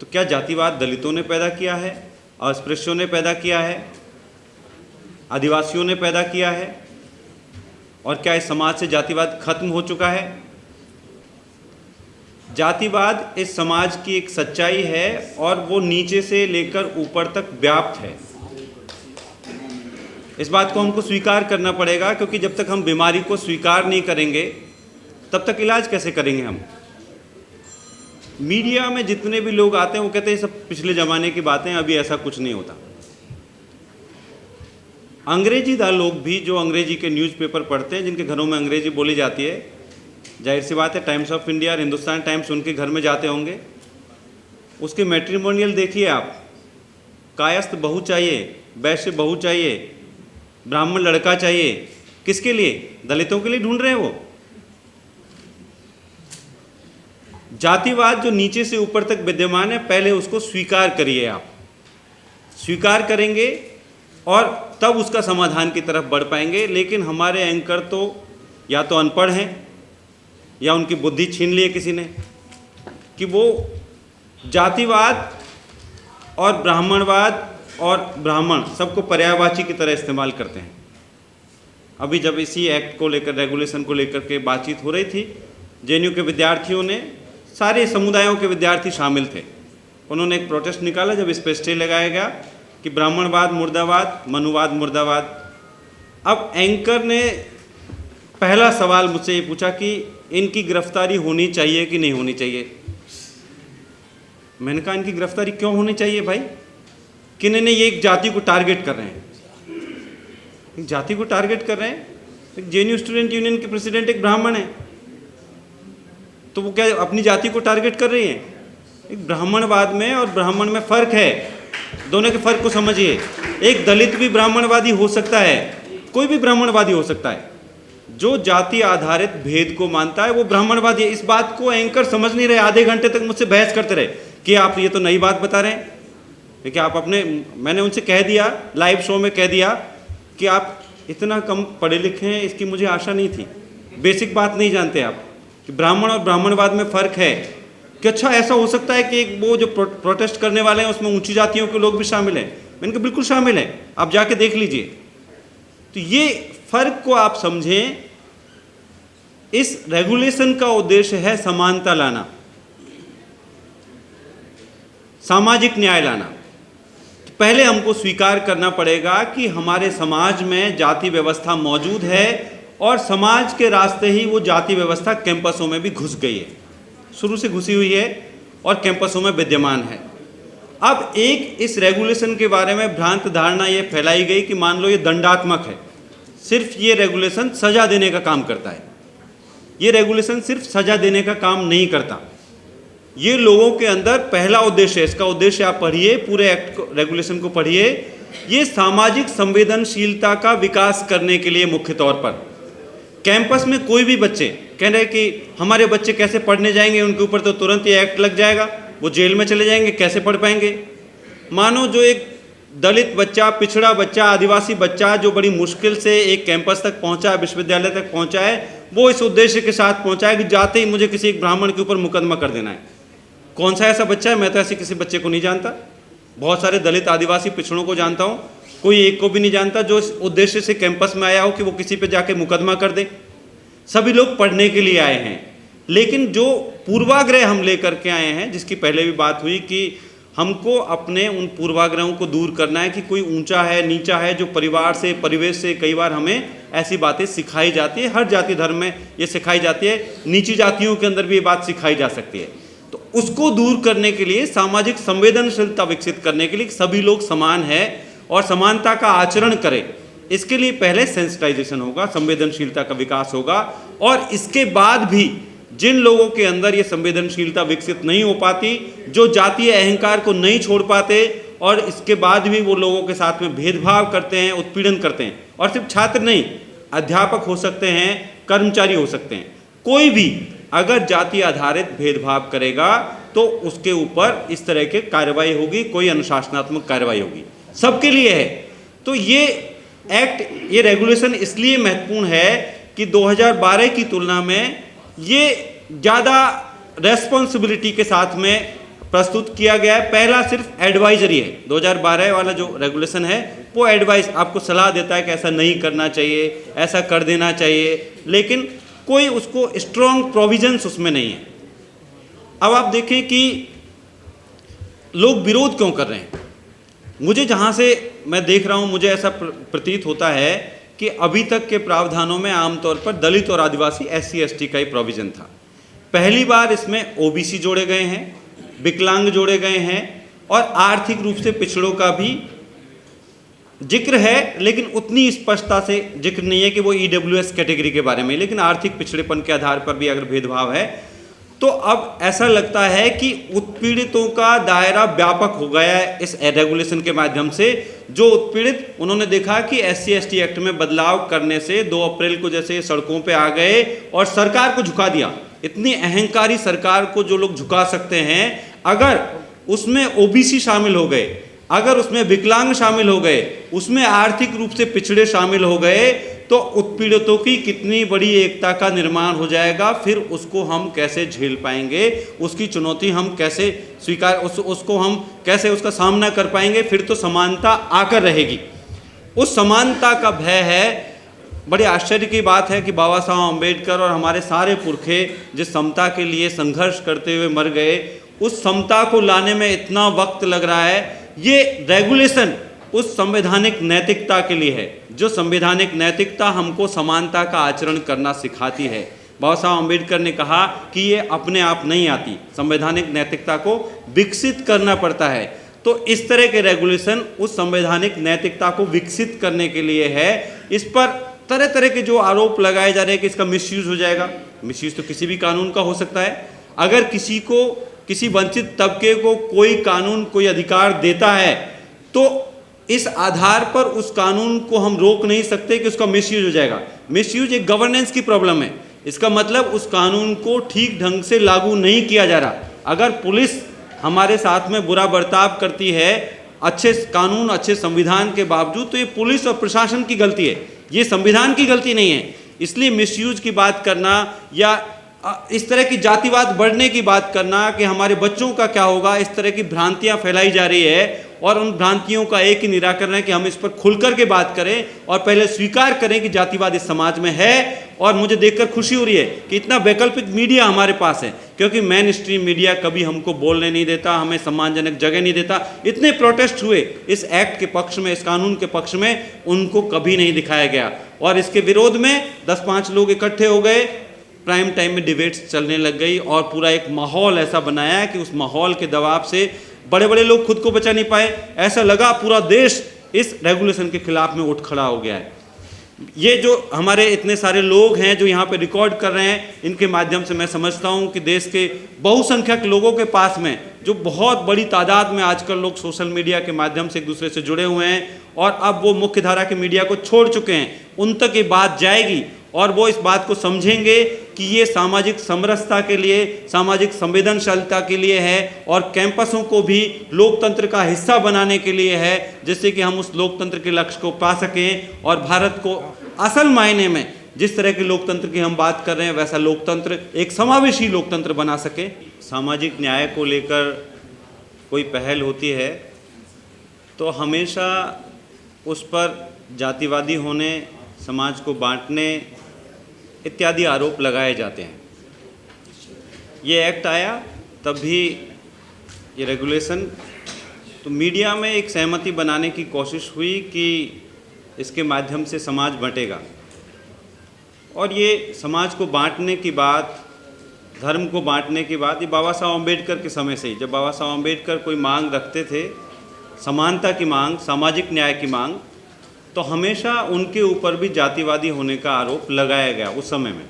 तो क्या जातिवाद दलितों ने पैदा किया है, अस्पृश्यों ने पैदा किया है, आदिवासियों ने पैदा किया है? और क्या इस समाज से जातिवाद खत्म हो चुका है? जातिवाद इस समाज की एक सच्चाई है और वो नीचे से लेकर ऊपर तक व्याप्त है। इस बात को हमको स्वीकार करना पड़ेगा, क्योंकि जब तक हम बीमारी को स्वीकार नहीं करेंगे तब तक इलाज कैसे करेंगे हम? मीडिया में जितने भी लोग आते हैं वो कहते हैं सब पिछले ज़माने की बातें, अभी ऐसा कुछ नहीं होता। अंग्रेजी दार लोग भी जो अंग्रेजी के न्यूज़पेपर पढ़ते हैं, जिनके घरों में अंग्रेजी बोली जाती है, जाहिर सी बात है टाइम्स ऑफ इंडिया और हिंदुस्तान टाइम्स उनके घर में जाते होंगे। उसके मैट्रिमोनियल देखिए आप, कायस्थ बहू चाहिए, वैश्य बहू चाहिए, ब्राह्मण लड़का चाहिए। किसके लिए? दलितों के लिए ढूंढ रहे हैं वो। जातिवाद जो नीचे से ऊपर तक विद्यमान है, पहले उसको स्वीकार करिए। आप स्वीकार करेंगे और तब उसका समाधान की तरफ बढ़ पाएंगे। लेकिन हमारे एंकर तो या तो अनपढ़ हैं या उनकी बुद्धि छीन ली है किसी ने, कि वो जातिवाद और ब्राह्मणवाद और ब्राह्मण सबको पर्यायवाची की तरह इस्तेमाल करते हैं। अभी जब इसी एक्ट को लेकर, रेगुलेशन को लेकर के बातचीत हो रही थी, जेएनयू के विद्यार्थियों ने, सारे समुदायों के विद्यार्थी शामिल थे, उन्होंने एक प्रोटेस्ट निकाला जब इस पर स्टे लगाया गया कि ब्राह्मणवाद मुर्दाबाद, मनुवाद मुर्दाबाद। अब एंकर ने पहला सवाल मुझसे ये पूछा कि इनकी गिरफ्तारी होनी चाहिए कि नहीं होनी चाहिए। मैंने कहा इनकी गिरफ्तारी क्यों होनी चाहिए भाई? कि इन्हें ये एक जाति को टारगेट कर रहे हैं, एक जाति को टारगेट कर रहे हैं। जेएनयू स्टूडेंट यूनियन के प्रेसिडेंट एक ब्राह्मण है, तो वो क्या अपनी जाति को टारगेट कर रही हैं? एक ब्राह्मणवाद में और ब्राह्मण में फ़र्क है, दोनों के फ़र्क को समझिए। एक दलित भी ब्राह्मणवादी हो सकता है, कोई भी ब्राह्मणवादी हो सकता है। जो जाति आधारित भेद को मानता है वो ब्राह्मणवादी है। इस बात को एंकर समझ नहीं रहे। आधे घंटे तक मुझसे बहस करते रहे कि आप ये तो नई बात बता रहे हैं, कि आप अपने, मैंने उनसे कह दिया, लाइव शो में कह दिया कि आप इतना कम पढ़े लिखे हैं, इसकी मुझे आशा नहीं थी। बेसिक बात नहीं जानते आप कि ब्राह्मण और ब्राह्मणवाद में फ़र्क है। कि अच्छा ऐसा हो सकता है कि वो जो प्रोटेस्ट करने वाले हैं उसमें ऊंची जातियों के लोग भी शामिल हैं। मैंने कहा बिल्कुल शामिल हैं, आप जाके देख लीजिए। तो ये फ़र्क को आप समझें। इस रेगुलेशन का उद्देश्य है समानता लाना, सामाजिक न्याय लाना। तो पहले हमको स्वीकार करना पड़ेगा कि हमारे समाज में जाति व्यवस्था मौजूद है और समाज के रास्ते ही वो जाति व्यवस्था कैंपसों में भी घुस गई है, शुरू से घुसी हुई है और कैंपसों में विद्यमान है। अब एक इस रेगुलेशन के बारे में भ्रांत धारणा ये फैलाई गई कि मान लो ये दंडात्मक है, सिर्फ ये रेगुलेशन सजा देने का काम करता है। ये रेगुलेशन सिर्फ सजा देने का काम नहीं करता। ये लोगों के अंदर पहला उद्देश्य है, इसका उद्देश्य आप पढ़िए, पूरे एक्ट को, रेगुलेशन को पढ़िए। ये सामाजिक संवेदनशीलता का विकास करने के लिए मुख्य तौर पर कैंपस में कोई भी बच्चे कह रहे कि हमारे बच्चे कैसे पढ़ने जाएंगे, उनके ऊपर तो तुरंत ये एक्ट लग जाएगा, वो जेल में चले जाएंगे, कैसे पढ़ पाएंगे। मानो जो एक दलित बच्चा, पिछड़ा बच्चा, आदिवासी बच्चा जो बड़ी मुश्किल से एक कैंपस तक पहुंचा है, विश्वविद्यालय तक पहुंचा है, वो इस उद्देश्य के साथ पहुंचा है कि जाते ही मुझे किसी एक ब्राह्मण के ऊपर मुकदमा कर देना है। कौन सा ऐसा बच्चा है? मैं तो ऐसे किसी बच्चे को नहीं जानता। बहुत सारे दलित, आदिवासी, पिछड़ों को जानता हूँ, कोई एक को भी नहीं जानता जो इस उद्देश्य से कैंपस में आया हो कि वो किसी पे जाके मुकदमा कर दे। सभी लोग पढ़ने के लिए आए हैं। लेकिन जो पूर्वाग्रह हम लेकर के आए हैं, जिसकी पहले भी बात हुई कि हमको अपने उन पूर्वाग्रहों को दूर करना है कि कोई ऊंचा है, नीचा है, जो परिवार से, परिवेश से कई बार हमें ऐसी बातें सिखाई जाती है। हर जाति धर्म में ये सिखाई जाती है, नीची जातियों के अंदर भी ये बात सिखाई जा सकती है। तो उसको दूर करने के लिए, सामाजिक संवेदनशीलता विकसित करने के लिए सभी लोग समान है और समानता का आचरण करें, इसके लिए पहले सेंसिटाइजेशन होगा, संवेदनशीलता का विकास होगा। और इसके बाद भी जिन लोगों के अंदर ये संवेदनशीलता विकसित नहीं हो पाती, जो जातीय अहंकार को नहीं छोड़ पाते और इसके बाद भी वो लोगों के साथ में भेदभाव करते हैं, उत्पीड़न करते हैं, और सिर्फ छात्र नहीं, अध्यापक हो सकते हैं, कर्मचारी हो सकते हैं, कोई भी अगर जाति आधारित भेदभाव करेगा तो उसके ऊपर इस तरह की कार्रवाई होगी, कोई अनुशासनात्मक कार्रवाई होगी, सबके लिए है। तो ये एक्ट, ये रेगुलेशन इसलिए महत्वपूर्ण है कि 2012 की तुलना में ये ज़्यादा रेस्पॉन्सिबिलिटी के साथ में प्रस्तुत किया गया है। पहला सिर्फ एडवाइजरी है, 2012 वाला जो रेगुलेशन है वो एडवाइस आपको सलाह देता है कि ऐसा नहीं करना चाहिए, ऐसा कर देना चाहिए, लेकिन कोई उसको स्ट्रॉन्ग प्रोविजंस उसमें नहीं है। अब आप देखें कि लोग विरोध क्यों कर रहे हैं। मुझे जहाँ से मैं देख रहा हूँ, मुझे ऐसा प्रतीत होता है कि अभी तक के प्रावधानों में आमतौर पर दलित और आदिवासी SC/ST का ही प्रोविज़न था। पहली बार इसमें OBC जोड़े गए हैं, विकलांग जोड़े गए हैं और आर्थिक रूप से पिछड़ों का भी जिक्र है, लेकिन उतनी स्पष्टता से जिक्र नहीं है कि वो EWS कैटेगरी के बारे में, लेकिन आर्थिक पिछड़ेपन के आधार पर भी अगर भेदभाव है तो अब ऐसा लगता है कि उत्पीड़ितों का दायरा व्यापक हो गया है इस रेगुलेशन के माध्यम से। जो उत्पीड़ित, उन्होंने देखा कि SC/ST एक्ट में बदलाव करने से 2 अप्रैल को जैसे सड़कों पे आ गए और सरकार को झुका दिया। इतनी अहंकारी सरकार को जो लोग झुका सकते हैं, अगर उसमें OBC शामिल हो गए, अगर उसमें विकलांग शामिल हो गए, उसमें आर्थिक रूप से पिछड़े शामिल हो गए, तो उत्पीड़ितों की कितनी बड़ी एकता का निर्माण हो जाएगा। फिर उसको हम कैसे झेल पाएंगे, उसकी चुनौती हम कैसे स्वीकार, उसको हम कैसे उसका सामना कर पाएंगे। फिर तो समानता आकर रहेगी। उस समानता का भय है। बड़े आश्चर्य की बात है कि बाबा साहब अम्बेडकर और हमारे सारे पुरखे जिस समता के लिए संघर्ष करते हुए मर गए, उस समता को लाने में इतना वक्त लग रहा है। ये रेगुलेशन उस संवैधानिक नैतिकता के लिए है, जो संवैधानिक नैतिकता हमको समानता का आचरण करना सिखाती है। बाबा साहब अम्बेडकर ने कहा कि ये अपने आप नहीं आती, संवैधानिक नैतिकता को विकसित करना पड़ता है। तो इस तरह के रेगुलेशन उस संवैधानिक नैतिकता को विकसित करने के लिए है। इस पर तरह तरह के जो आरोप लगाए जा रहे हैं कि इसका मिसयूज हो जाएगा। मिसयूज तो किसी भी कानून का हो सकता है। अगर किसी को, किसी वंचित तबके को कोई कानून, कोई अधिकार देता है, तो इस आधार पर उस कानून को हम रोक नहीं सकते कि उसका मिसयूज हो जाएगा। मिसयूज एक गवर्नेंस की प्रॉब्लम है। इसका मतलब उस कानून को ठीक ढंग से लागू नहीं किया जा रहा। अगर पुलिस हमारे साथ में बुरा बर्ताव करती है अच्छे कानून, अच्छे संविधान के बावजूद, तो ये पुलिस और प्रशासन की गलती है, ये संविधान की गलती नहीं है। इसलिए मिसयूज की बात करना या इस तरह की जातिवाद बढ़ने की बात करना कि हमारे बच्चों का क्या होगा, इस तरह की भ्रांतियां फैलाई जा रही है। और उन भ्रांतियों का एक ही निराकरण है कि हम इस पर खुलकर के बात करें और पहले स्वीकार करें कि जातिवाद इस समाज में है। और मुझे देखकर खुशी हो रही है कि इतना वैकल्पिक मीडिया हमारे पास है, क्योंकि मेन स्ट्रीम मीडिया कभी हमको बोलने नहीं देता, हमें सम्मानजनक जगह नहीं देता। इतने प्रोटेस्ट हुए इस एक्ट के पक्ष में, इस कानून के पक्ष में, उनको कभी नहीं दिखाया गया। और इसके विरोध में 10-5 लोग इकट्ठे हो गए, प्राइम टाइम में डिबेट्स चलने लग गई और पूरा एक माहौल ऐसा बनाया कि उस माहौल के दबाव से बड़े बड़े लोग खुद को बचा नहीं पाए। ऐसा लगा पूरा देश इस रेगुलेशन के खिलाफ में उठ खड़ा हो गया है। ये जो हमारे इतने सारे लोग हैं जो यहाँ पे रिकॉर्ड कर रहे हैं, इनके माध्यम से मैं समझता हूँ कि देश के बहुसंख्यक लोगों के पास में, जो बहुत बड़ी तादाद में आजकल लोग सोशल मीडिया के माध्यम से एक दूसरे से जुड़े हुए हैं और अब वो मुख्य धारा के मीडिया को छोड़ चुके हैं, उन तक ये बात जाएगी और वो इस बात को समझेंगे कि ये सामाजिक समरसता के लिए, सामाजिक संवेदनशीलता के लिए है और कैंपसों को भी लोकतंत्र का हिस्सा बनाने के लिए है, जिससे कि हम उस लोकतंत्र के लक्ष्य को पा सकें और भारत को असल मायने में जिस तरह के लोकतंत्र की हम बात कर रहे हैं वैसा लोकतंत्र, एक समावेशी लोकतंत्र बना सके। सामाजिक न्याय को लेकर कोई पहल होती है तो हमेशा उस पर जातिवादी होने, समाज को बांटने इत्यादि आरोप लगाए जाते हैं। ये एक्ट आया तब भी, ये रेगुलेशन, तो मीडिया में एक सहमति बनाने की कोशिश हुई कि इसके माध्यम से समाज बंटेगा। और ये समाज को बांटने की बात, धर्म को बांटने की बात, ये बाबा साहब अम्बेडकर के समय से ही, जब बाबा साहब अम्बेडकर कोई मांग रखते थे, समानता की मांग, सामाजिक न्याय की मांग, तो हमेशा उनके ऊपर भी जातिवादी होने का आरोप लगाया गया उस समय में।